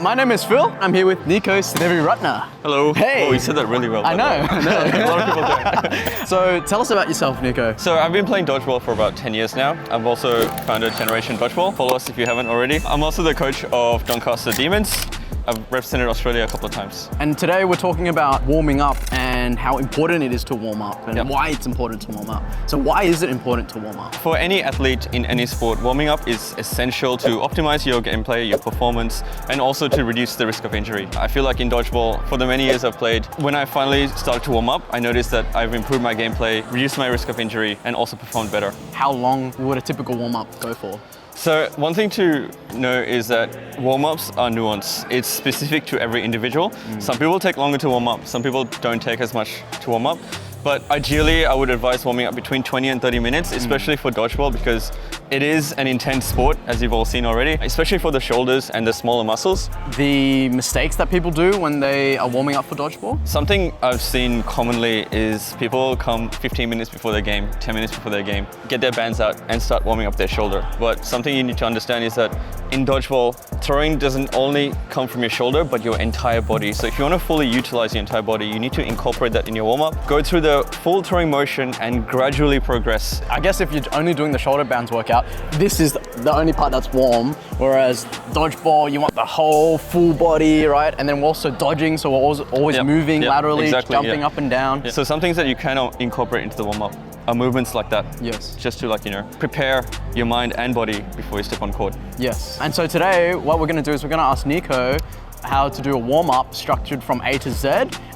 My name is Phil. I'm here with Niko Seneviratne. Hello. Hey. Oh, you said that really well. I know. A lot of people don't. So tell us about yourself, Niko. So I've been playing Dodgeball for about 10 years now. I've also founded Generation Dodgeball. Follow us if you haven't already. I'm also the coach of Doncaster Demons. I've represented Australia a couple of times. And today we're talking about warming up and how important it is to warm up and why it's important to warm up. So why is it important to warm up? For any athlete in any sport, warming up is essential to optimize your gameplay, your performance, and also to reduce the risk of injury. I feel like in Dodgeball, for the many years I've played, when I finally started to warm up, I noticed that I've improved my gameplay, reduced my risk of injury, and also performed better. How long would a typical warm up go for? So one thing to know is that warm-ups are nuanced. It's specific to every individual. Some people take longer to warm up, some people don't take as much to warm up. But ideally, I would advise warming up between 20 and 30 minutes, especially for Dodgeball, because it is an intense sport, as you've all seen already, especially for the shoulders and the smaller muscles. The mistakes that people do when they are warming up for Dodgeball? Something I've seen commonly is people come 15 minutes before their game, 10 minutes before their game, get their bands out and start warming up their shoulder. But something you need to understand is that in Dodgeball, throwing doesn't only come from your shoulder, but your entire body. So if you want to fully utilize your entire body, you need to incorporate that in your warm-up. Go through the full throwing motion and gradually progress. I guess if you're only doing the shoulder bands workout, this is the only part that's warm, whereas Dodgeball, you want the whole full body, right? And then we're also dodging, so we're always moving laterally, jumping up and down. So some things that you cannot incorporate into the warm-up are movements like that. Yes. Just to prepare your mind and body before you step on court. Yes. And so today, what we're gonna do is we're gonna ask Niko how to do a warm-up structured from A to Z,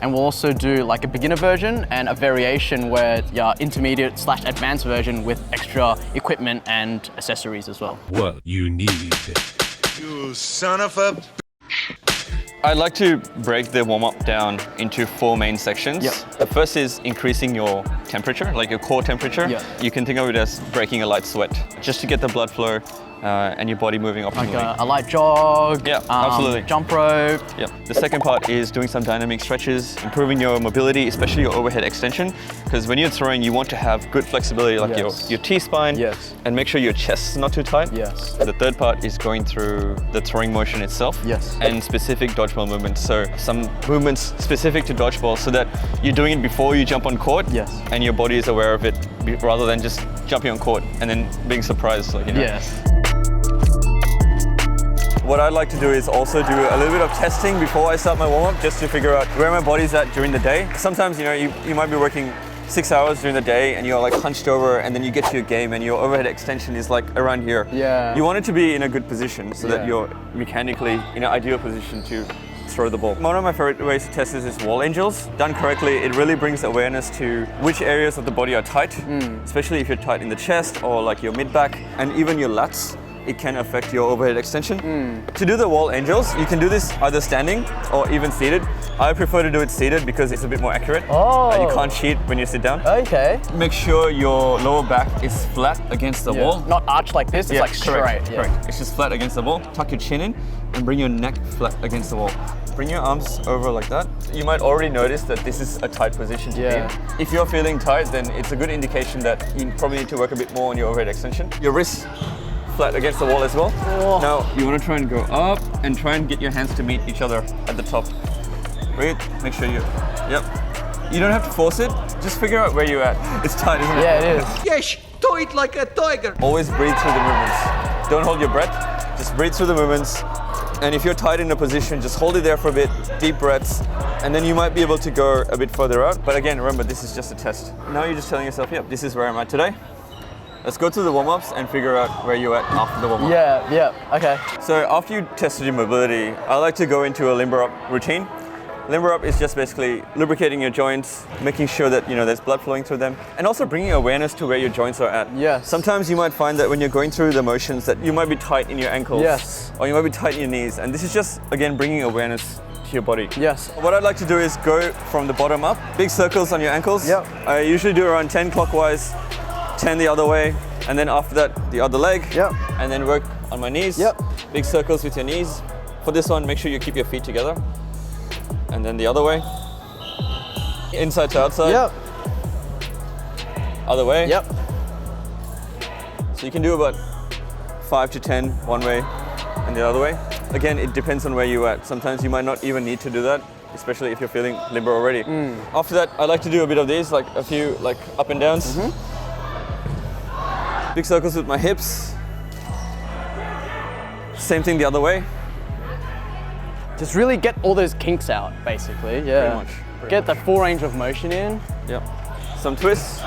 and we'll also do like a beginner version and a variation where intermediate/advanced version with extra equipment and accessories as well. Well, you need it. You son of a... I'd like to break the warm-up down into 4 main sections. The first is increasing your temperature, like your core temperature. You can think of it as breaking a light sweat, just to get the blood flow and your body moving optimally. Like a light jog, absolutely. Jump rope. The second part is doing some dynamic stretches, improving your mobility, especially your overhead extension, because when you're throwing, you want to have good flexibility, like your T-spine, and make sure your chest is not too tight. The third part is going through the throwing motion itself, and specific dodgeball movements. So some movements specific to dodgeball, so that you're doing it before you jump on court, and your body is aware of it, rather than just jumping on court and then being surprised. What I'd like to do is also do a little bit of testing before I start my warm-up, just to figure out where my body's at during the day. Sometimes, you might be working 6 hours during the day and you're like hunched over, and then you get to your game and your overhead extension is like around here. You want it to be in a good position so that you're mechanically in an ideal position to throw the ball. One of my favorite ways to test this is wall angels. Done correctly, it really brings awareness to which areas of the body are tight, especially if you're tight in the chest or like your mid-back and even your lats. It can affect your overhead extension. To do the wall angels, you can do this either standing or even seated. I prefer to do it seated because it's a bit more accurate. You can't cheat when you sit down. Make sure your lower back is flat against the wall. Not arched like this, it's like straight. Correct. It's just flat against the wall. Tuck your chin in and bring your neck flat against the wall. Bring your arms over like that. You might already notice that this is a tight position to be in. If you're feeling tight, then it's a good indication that you probably need to work a bit more on your overhead extension. Your wrists flat against the wall as well. Now you want to try and go up and try and get your hands to meet each other at the top. Breathe, make sure you, You don't have to force it, just figure out where you're at. It's tight, isn't it? It is. Yes, do it like a tiger. Always breathe through the movements. Don't hold your breath, just breathe through the movements. And if you're tight in a position, just hold it there for a bit, deep breaths, and then you might be able to go a bit further out. But again, remember, this is just a test. Now you're just telling yourself, this is where I'm at today. Let's go through the warm-ups and figure out where you're at after the warm-up. Okay. So after you tested your mobility, I like to go into a limber up routine. Limber up is just basically lubricating your joints, making sure that there's blood flowing through them, and also bringing awareness to where your joints are at. Sometimes you might find that when you're going through the motions that you might be tight in your ankles, or you might be tight in your knees, and this is just, again, bringing awareness to your body. What I'd like to do is go from the bottom up, big circles on your ankles. I usually do around 10 clockwise, 10 the other way, and then after that the other leg, and then work on my knees. Big circles with your knees. For this one, make sure you keep your feet together, and then the other way, inside to outside, other way. So you can do about 5 to 10 one way and the other way. Again, it depends on where you're at. Sometimes you might not even need to do that, especially if you're feeling limber already. After that, I like to do a bit of these, like a few like up and downs. Big circles with my hips. Same thing the other way. Just really get all those kinks out, basically. Yeah. Pretty much. Get the full range of motion in. Yep. Some twists.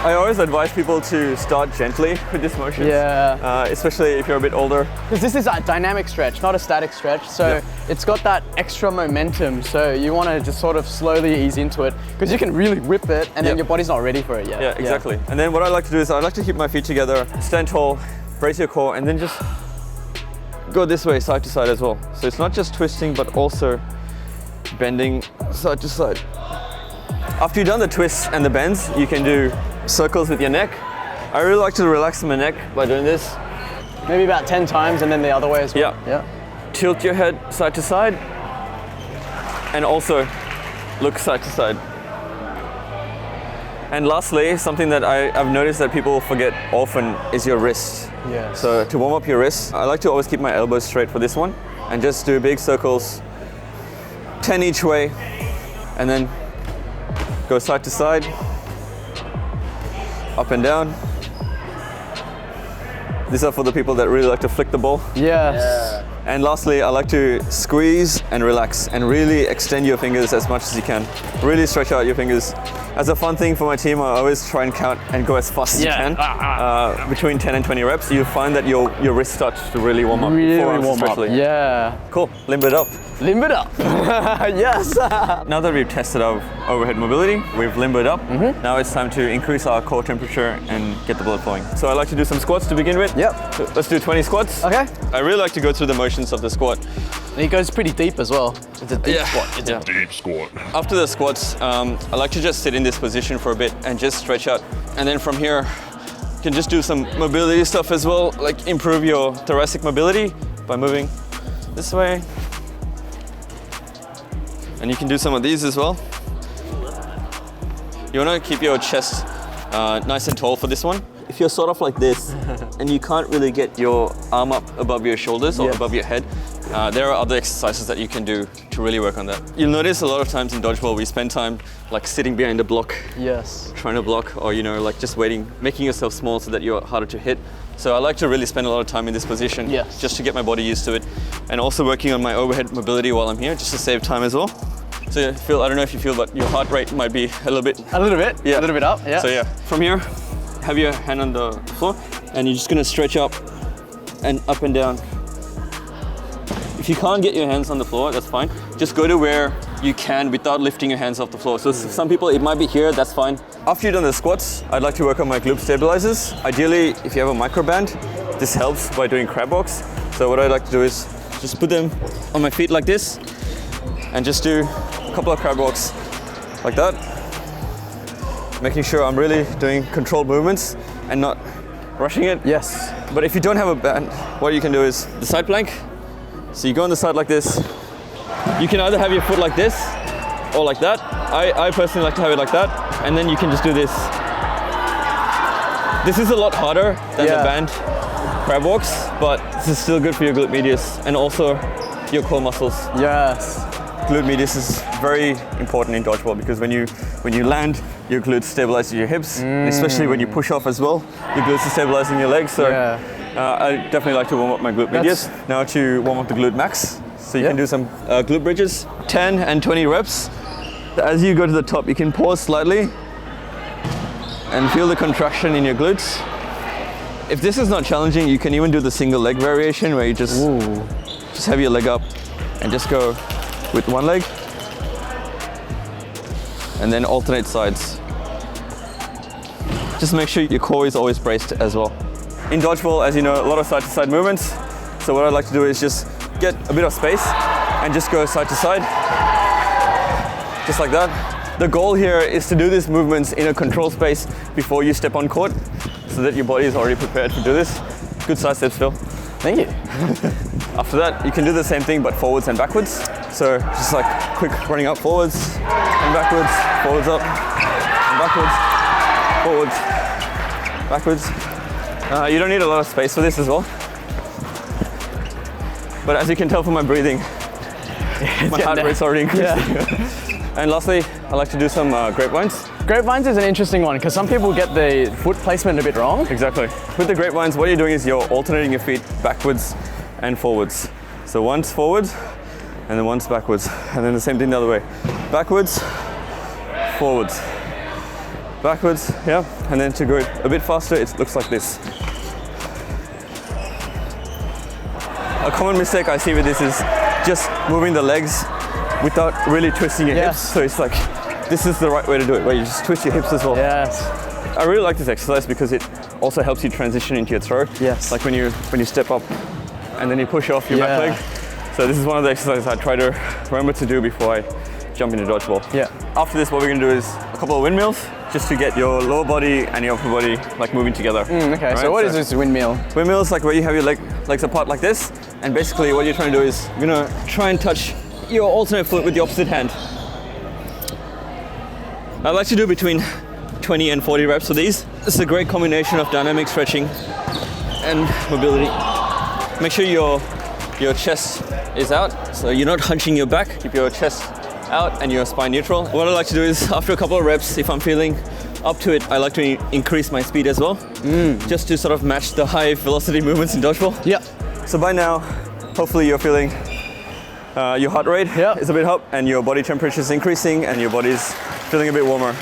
I always advise people to start gently with these motions. Yeah. Especially if you're a bit older. Because this is a dynamic stretch, not a static stretch. So it's got that extra momentum. So you want to just sort of slowly ease into it because you can really rip it and then your body's not ready for it yet. Yeah, exactly. And then what I like to do is I like to keep my feet together, stand tall, brace your core, and then just go this way, side to side as well. So it's not just twisting, but also bending side to side. After you've done the twists and the bends, you can do circles with your neck. I really like to relax my neck by doing this. Maybe about 10 times and then the other way as well. Yeah. Tilt your head side to side and also look side to side. And lastly, something that I've noticed that people forget often is your wrist. Yes. So to warm up your wrists, I like to always keep my elbows straight for this one and just do big circles, 10 each way, and then go side to side, up and down. These are for the people that really like to flick the ball. Yes. And lastly, I like to squeeze and relax and really extend your fingers as much as you can. Really stretch out your fingers. As a fun thing for my team, I always try and count and go as fast as you can. Between 10 and 20 reps, you'll find that your wrist starts to really warm up. Really forearms warm up. especially. Yeah. Cool, limber it up. Limber it up. Yes. Now that we've tested our overhead mobility, we've limbered up. Now it's time to increase our core temperature and get the blood flowing. So I like to do some squats to begin with. Yep. So let's do 20 squats. Okay. I really like to go through the motions of the squat. And it goes pretty deep as well. It's a deep squat. It's a Deep squat. After the squats, I like to just sit in this position for a bit and just stretch out. And then from here, you can just do some mobility stuff as well, like improve your thoracic mobility by moving this way. And you can do some of these as well. You want to keep your chest nice and tall for this one. If you're sort of like this and you can't really get your arm up above your shoulders or above your head, there are other exercises that you can do to really work on that. You'll notice a lot of times in dodgeball we spend time like sitting behind a block, Yes. trying to block, or like just waiting, making yourself small so that you're harder to hit. So I like to really spend a lot of time in this position just to get my body used to it, and also working on my overhead mobility while I'm here just to save time as well. So I don't know if you feel, but your heart rate might be a little bit. A little bit. Yeah. A little bit up. Yeah. So from here, have your hand on the floor, and you're just gonna stretch up and up and down. If you can't get your hands on the floor, that's fine. Just go to where you can without lifting your hands off the floor. So some people, it might be here, that's fine. After you've done the squats, I'd like to work on my glute stabilizers. Ideally, if you have a micro band, this helps by doing crab walks. So what I'd like to do is just put them on my feet like this and just do a couple of crab walks like that. Making sure I'm really doing controlled movements and not rushing it. Yes. But if you don't have a band, what you can do is the side plank. So you go on the side like this. You can either have your foot like this or like that. I personally like to have it like that. And then you can just do this. This is a lot harder than the band crab walks, but this is still good for your glute medius and also your core muscles. Yes. Glute medius is very important in dodgeball because when you land, your glutes stabilize your hips, and especially when you push off as well, your glutes are stabilizing your legs. So I definitely like to warm up my glute medius. Now to warm up the glute max. So you can do some glute bridges, 10 and 20 reps. As you go to the top, you can pause slightly and feel the contraction in your glutes. If this is not challenging, you can even do the single leg variation where you just have your leg up and just go with one leg and then alternate sides. Just make sure your core is always braced as well. In dodgeball, as you know, a lot of side-to-side movements. So what I like to do is just get a bit of space and just go side to side, just like that. The goal here is to do these movements in a controlled space before you step on court, so that your body is already prepared to do this. Good side steps, Phil. Thank you. After that, you can do the same thing but forwards and backwards. So just like quick running up forwards and backwards, forwards up, and backwards, forwards, backwards. You don't need a lot of space for this as well. But as you can tell from my breathing, my heart rate's already increasing. Yeah. And lastly, I like to do some grapevines. Grapevines is an interesting one because some people get the foot placement a bit wrong. Exactly. With the grapevines, what you're doing is you're alternating your feet backwards and forwards. So once forwards, and then once backwards. And then the same thing the other way. Backwards, forwards. Backwards, yeah. And then to go a bit faster, it looks like this. A common mistake I see with this is just moving the legs without really twisting your hips. So it's like, this is the right way to do it, where you just twist your hips as well. Yes. I really like this exercise because it also helps you transition into your throw. Yes. Like when you step up and then you push off your back leg. So this is one of the exercises I try to remember to do before I jump into dodgeball. Yeah. After this, what we're gonna do is a couple of windmills, just to get your lower body and your upper body like moving together. Okay, right? so what is this windmill? Windmill is like where you have your legs apart like this, and basically what you're trying to do is you're gonna try and touch your alternate foot with the opposite hand. I like to do between 20 and 40 reps of these. This is a great combination of dynamic stretching and mobility. Make sure your chest is out, so you're not hunching your back. Keep your chest out and your spine neutral. What I like to do is after a couple of reps, if I'm feeling up to it, I like to increase my speed as well, just to sort of match the high velocity movements in dodgeball. Yeah. So by now, hopefully you're feeling your heart rate is a bit up and your body temperature is increasing and your body's feeling a bit warmer.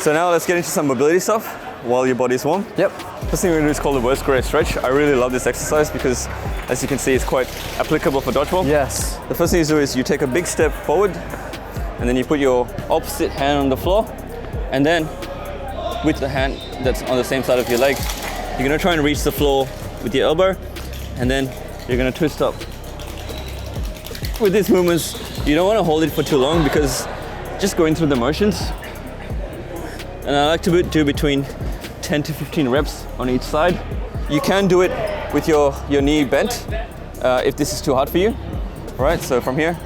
So now let's get into some mobility stuff while your body's warm. Yep. First thing we're gonna do is called the worst grade stretch. I really love this exercise because, as you can see, it's quite applicable for dodgeball. Yes. The first thing you do is you take a big step forward and then you put your opposite hand on the floor, and then with the hand that's on the same side of your leg, you're gonna try and reach the floor with your elbow, and then you're gonna twist up. With these movements, you don't wanna hold it for too long because just going through the motions. And I like to do between 10 to 15 reps on each side. You can do it with your knee bent if this is too hard for you. Right, so from here.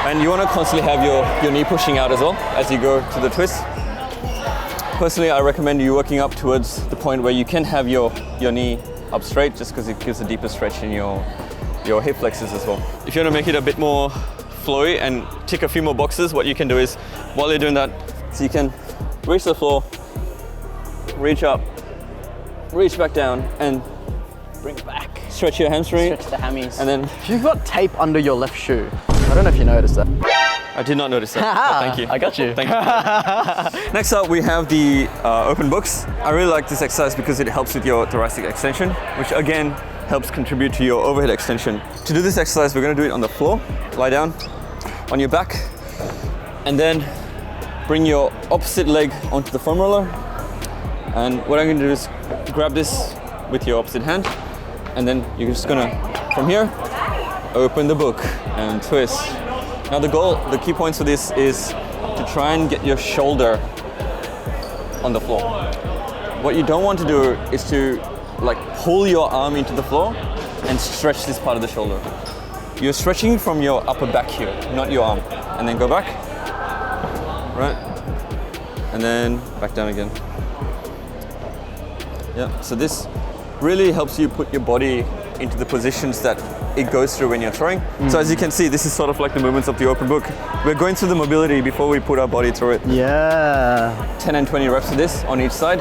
And you want to constantly have your knee pushing out as well as you go to the twist. Personally, I recommend you working up towards the point where you can have your knee up straight, just because it gives a deeper stretch in your hip flexors as well. If you want to make it a bit more flowy and tick a few more boxes, what you can do is, while you're doing that, so you can reach the floor, reach up, reach back down, and Bring it back. stretch your hamstring. Stretch the hammies. And then, if you've got tape under your left shoe, I don't know if you noticed that. I did not notice that, but thank you. I got you. Thank you. Next up, we have the open books. I really like this exercise because it helps with your thoracic extension, which again helps contribute to your overhead extension. To do this exercise, we're going to do it on the floor. Lie down on your back, and then bring your opposite leg onto the foam roller. And what I'm going to do is grab this with your opposite hand, and then you're just going to, from here, open the book and twist. Now the key points for this is to try and get your shoulder on the floor. What you don't want to do is to like pull your arm into the floor and stretch this part of the shoulder. You're stretching from your upper back here, not your arm. And then go back, right? And then back down again. Yeah, so this really helps you put your body into the positions that it goes through when you're throwing. So as you can see, this is sort of like the movements of the open book. We're going through the mobility before we put our body through it. Yeah. 10 and 20 reps of this on each side.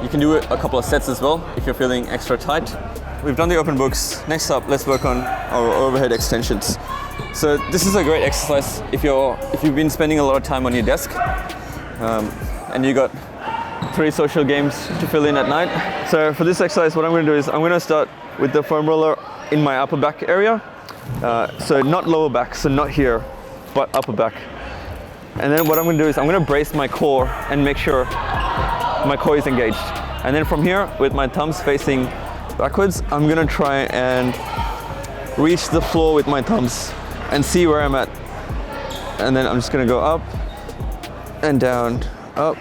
You can do a couple of sets as well if you're feeling extra tight. We've done the open books. Next up, let's work on our overhead extensions. So this is a great exercise if you've been spending a lot of time on your desk and you got 3 social games to fill in at night. So for this exercise, what I'm going to do is I'm going to start with the foam roller in my upper back area. So not lower back, so not here, but upper back. And then what I'm going to do is I'm going to brace my core and make sure my core is engaged. And then from here, with my thumbs facing backwards, I'm going to try and reach the floor with my thumbs and see where I'm at. And then I'm just going to go up and down, up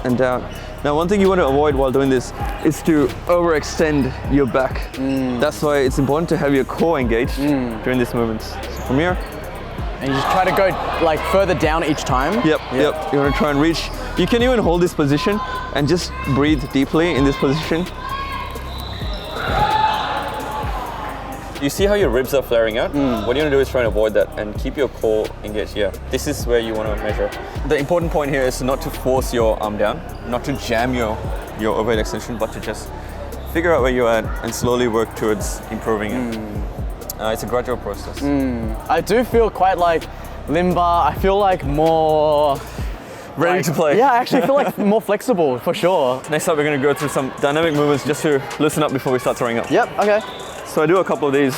and down. Now, one thing you want to avoid while doing this is to overextend your back. That's why it's important to have your core engaged during these movements. So from here. And you just try to go like further down each time. Yep. You want to try and reach. You can even hold this position and just breathe deeply in this position. You see how your ribs are flaring out? What you're gonna do is try and avoid that and keep your core engaged. Yeah, this is where you wanna measure. The important point here is not to force your arm down, not to jam your overhead extension, but to just figure out where you're at and slowly work towards improving it. It's a gradual process. I do feel quite like limber. I feel like more Ready to play. Yeah, I actually feel like more flexible for sure. Next up, we're gonna go through some dynamic movements just to loosen up before we start throwing up. Yep, okay. So I do a couple of these.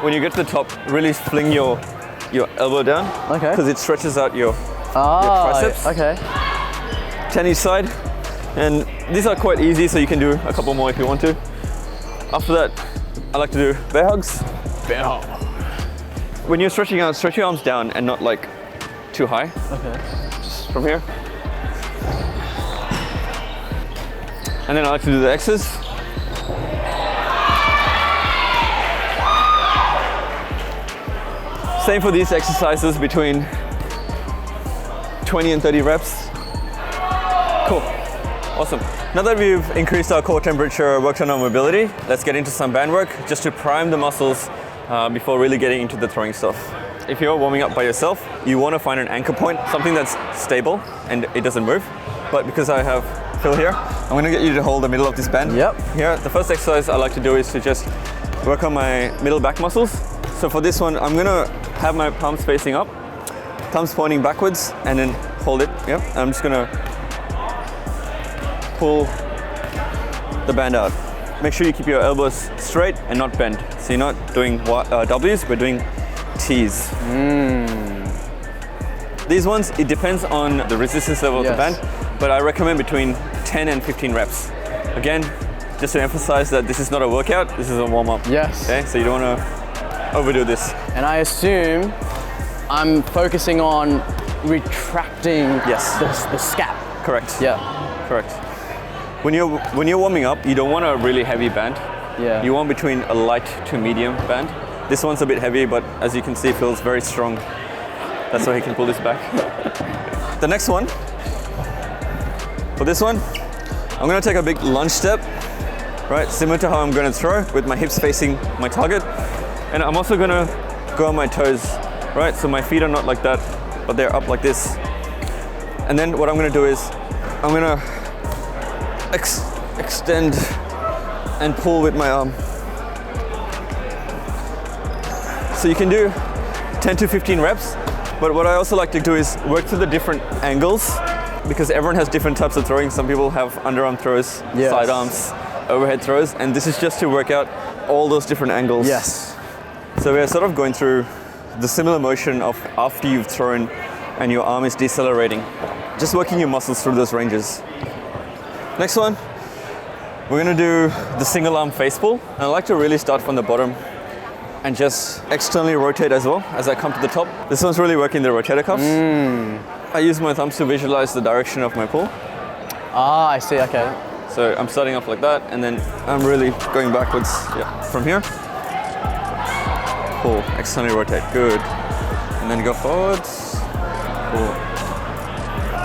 When you get to the top, really fling your elbow down. Okay. Because it stretches out your triceps. Okay. 10 each side. And these are quite easy, so you can do a couple more if you want to. After that, I like to do bear hugs. Bear hug. When you're stretching out, stretch your arms down and not like too high. Okay. Just from here. And then I like to do the X's. Same for these exercises between 20 and 30 reps. Cool. Awesome. Now that we've increased our core temperature, worked on our mobility, let's get into some band work just to prime the muscles before really getting into the throwing stuff. If you're warming up by yourself, you want to find an anchor point, something that's stable and it doesn't move. But because I have Phil here, I'm going to get you to hold the middle of this band. Yep. Here, the first exercise I like to do is to just work on my middle back muscles. So for this one, I'm going to have my palms facing up, thumbs pointing backwards, and then hold it. Yep. I'm just going to pull the band out. Make sure you keep your elbows straight and not bent. So you're not doing W's, we're doing T's. These ones, it depends on the resistance level of the band, but I recommend between 10 and 15 reps. Again, just to emphasize that this is not a workout, this is a warm-up. Yes. Okay, so you don't want to overdo this. And I assume I'm focusing on retracting the scap. Correct. Yeah. Correct. When you're warming up, you don't want a really heavy band. Yeah. You want between a light to medium band. This one's a bit heavy, but as you can see, feels very strong. That's why he can pull this back. The next one, for this one, I'm gonna take a big lunge step, right? Similar to how I'm gonna throw, with my hips facing my target. And I'm also gonna go on my toes, right? So my feet are not like that, but they're up like this. And then what I'm gonna do is, I'm gonna extend and pull with my arm. So you can do 10 to 15 reps, but what I also like to do is work through the different angles, because everyone has different types of throwing. Some people have underarm throws, side arms, overhead throws, and this is just to work out all those different angles. Yes. So we're sort of going through the similar motion of after you've thrown and your arm is decelerating. Just working your muscles through those ranges. Next one, we're gonna do the single arm face pull. And I like to really start from the bottom and just externally rotate as well as I come to the top. This one's really working the rotator cuffs. I use my thumbs to visualize the direction of my pull. Ah, I see, okay. So I'm starting off like that, and then I'm really going backwards from here. Pull, externally rotate, good. And then go forwards, pull.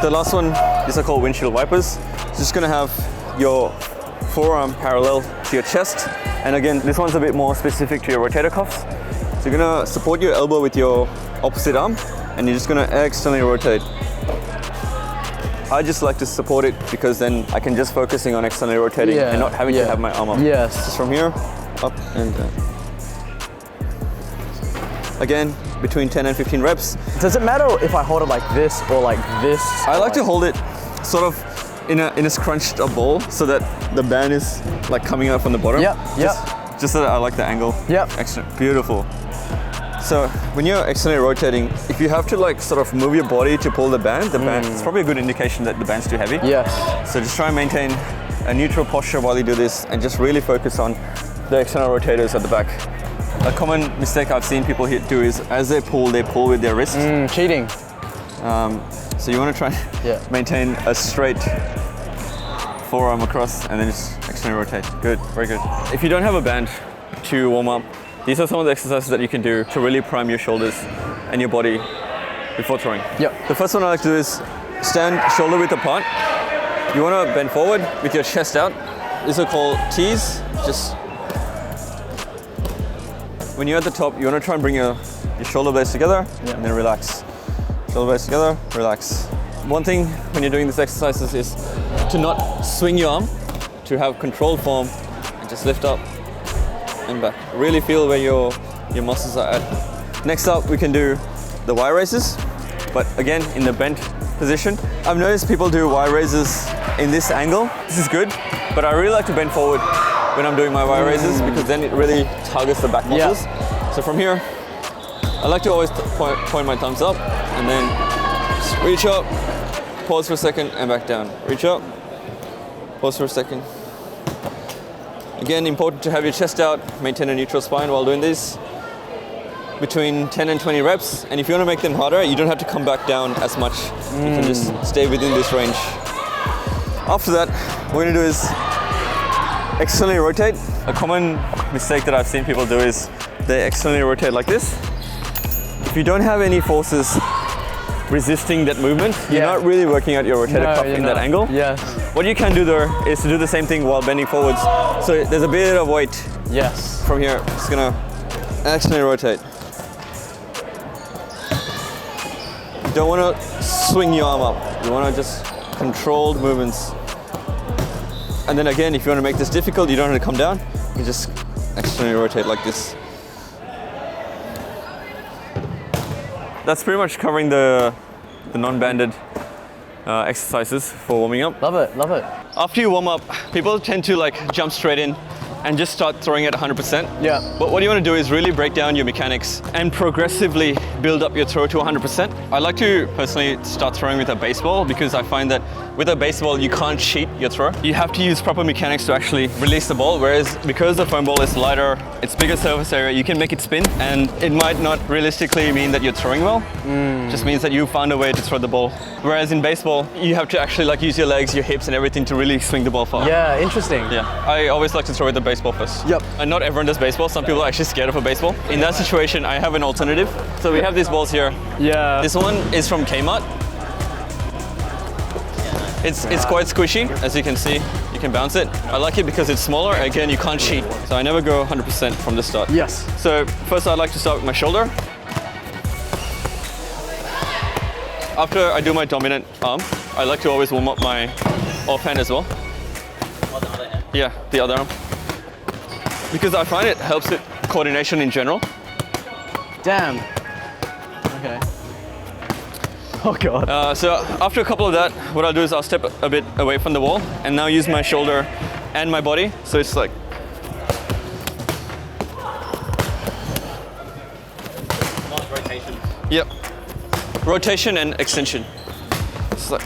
The last one, these are called windshield wipers. So just gonna have your forearm parallel to your chest. And again, this one's a bit more specific to your rotator cuffs. So you're gonna support your elbow with your opposite arm, and you're just gonna externally rotate. I just like to support it because then I can just focusing on externally rotating and not having to have my arm up. Yes. Just from here, up and down. Again, between 10 and 15 reps. Does it matter if I hold it like this or like this? I like to hold it sort of in a scrunched up ball so that the band is like coming out from the bottom. Just so that I like the angle. Excellent, beautiful. So when you're externally rotating, if you have to like sort of move your body to pull the band, it's probably a good indication that the band's too heavy. Yes. So just try and maintain a neutral posture while you do this and just really focus on the external rotators at the back. A common mistake I've seen people do is as they pull with their wrist. Cheating. So you want to try and maintain a straight forearm across and then just externally rotate. Good, very good. If you don't have a band to warm up, these are some of the exercises that you can do to really prime your shoulders and your body before throwing. The first one I like to do is stand shoulder width apart. You want to bend forward with your chest out. These are called T's. Just when you're at the top, you want to try and bring your shoulder blades together and then relax. Shoulder blades together, relax. One thing when you're doing these exercises is to not swing your arm, to have controlled form and just lift up and back. Really feel where your muscles are at. Next up, we can do the Y raises, but again, in the bent position. I've noticed people do Y raises in this angle. This is good, but I really like to bend forward when I'm doing my Y raises because then it really targets the back muscles. So from here, I like to always point my thumbs up and then just reach up, pause for a second and back down. Reach up, pause for a second. Again, important to have your chest out, maintain a neutral spine while doing this. Between 10 and 20 reps, and if you want to make them harder, you don't have to come back down as much. You can just stay within this range. After that, what we're going to do is externally rotate. A common mistake that I've seen people do is they externally rotate like this. If you don't have any forces resisting that movement, you're not really working out your rotator cuff in that angle. Yes. What you can do there is to do the same thing while bending forwards. So there's a bit of weight from here. Just gonna externally rotate. You don't want to swing your arm up. You want to just controlled movements. And then again, if you want to make this difficult, you don't have to come down. You can just externally rotate like this. That's pretty much covering the non-banded exercises for warming up. Love it, love it. After you warm up, people tend to like jump straight in and just start throwing at 100%. Yeah. But what you want to do is really break down your mechanics and progressively build up your throw to 100%. I like to personally start throwing with a baseball because I find that with a baseball, you can't cheat your throw. You have to use proper mechanics to actually release the ball, whereas because the foam ball is lighter, it's bigger surface area, you can make it spin, and it might not realistically mean that you're throwing well. Just means that you found a way to throw the ball. Whereas in baseball, you have to actually like use your legs, your hips and everything to really swing the ball far. Yeah, interesting. Yeah, I always like to throw with the baseball first. Yep. And not everyone does baseball. Some people are actually scared of a baseball. In that situation, I have an alternative. So we have these balls here. Yeah. This one is from Kmart. It's quite squishy, as you can see. You can bounce it. I like it because it's smaller. Again, you can't cheat. So I never go 100% from the start. Yes. So first I'd like to start with my shoulder. After I do my dominant arm, I like to always warm up my offhand as well. Yeah, the other arm. Because I find it helps with coordination in general. Damn. Okay. Oh God. So after a couple of that, what I'll do is I'll step a bit away from the wall and now use my shoulder and my body. So it's like. Rotation. Yep. Rotation and extension. It's like.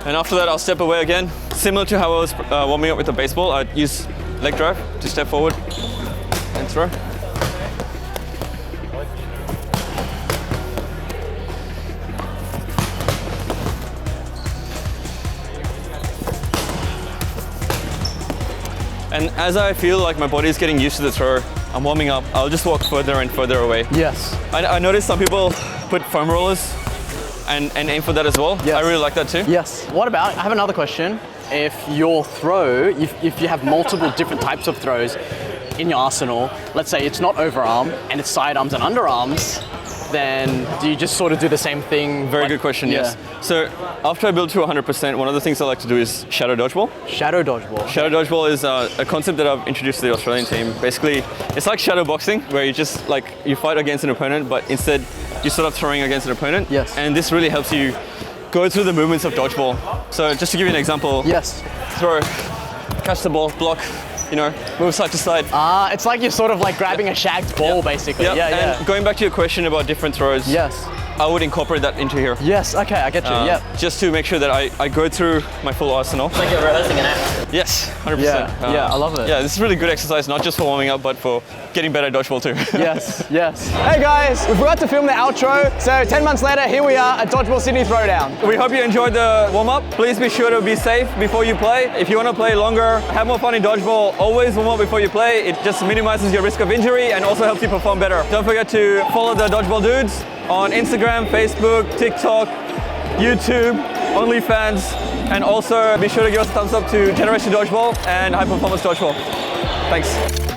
And after that, I'll step away again. Similar to how I was warming up with the baseball, I'd use leg drive to step forward and throw. And as I feel like my body is getting used to the throw, I'm warming up, I'll just walk further and further away. Yes. I noticed some people put foam rollers and aim for that as well. Yes. I really like that too. Yes. What about, I have another question. If your throw, if you have multiple different types of throws in your arsenal, let's say it's not overarm and it's sidearms and underarms, then do you just sort of do the same thing? Very good question, yes. So after I build to 100%, one of the things I like to do is shadow dodgeball. Shadow dodgeball. Shadow dodgeball is a concept that I've introduced to the Australian team. Basically, it's like shadow boxing, where you just like, you fight against an opponent, but instead you're sort of throwing against an opponent. Yes. And this really helps you go through the movements of dodgeball. So just to give you an example. Yes. Throw, catch the ball, block, you know, move side to side. It's like you're sort of like grabbing a shagged ball, basically. Yep. Yeah, And going back to your question about different throws. Yes. I would incorporate that into here. Yes, okay, I get you, yep. Just to make sure that I go through my full arsenal. It's like you're rehearsing an act. Yes, 100%. Yeah, I love it. Yeah, this is really good exercise, not just for warming up, but for getting better at dodgeball too. Yes, yes. Hey guys, we forgot to film the outro, so 10 months later, here we are at Dodgeball Sydney Throwdown. We hope you enjoyed the warm-up. Please be sure to be safe before you play. If you want to play longer, have more fun in dodgeball, always warm up before you play. It just minimizes your risk of injury and also helps you perform better. Don't forget to follow the Dodgeball Dudes on Instagram, Facebook, TikTok, YouTube, OnlyFans. And also be sure to give us a thumbs up to Generation Dodgeball and High Performance Dodgeball. Thanks.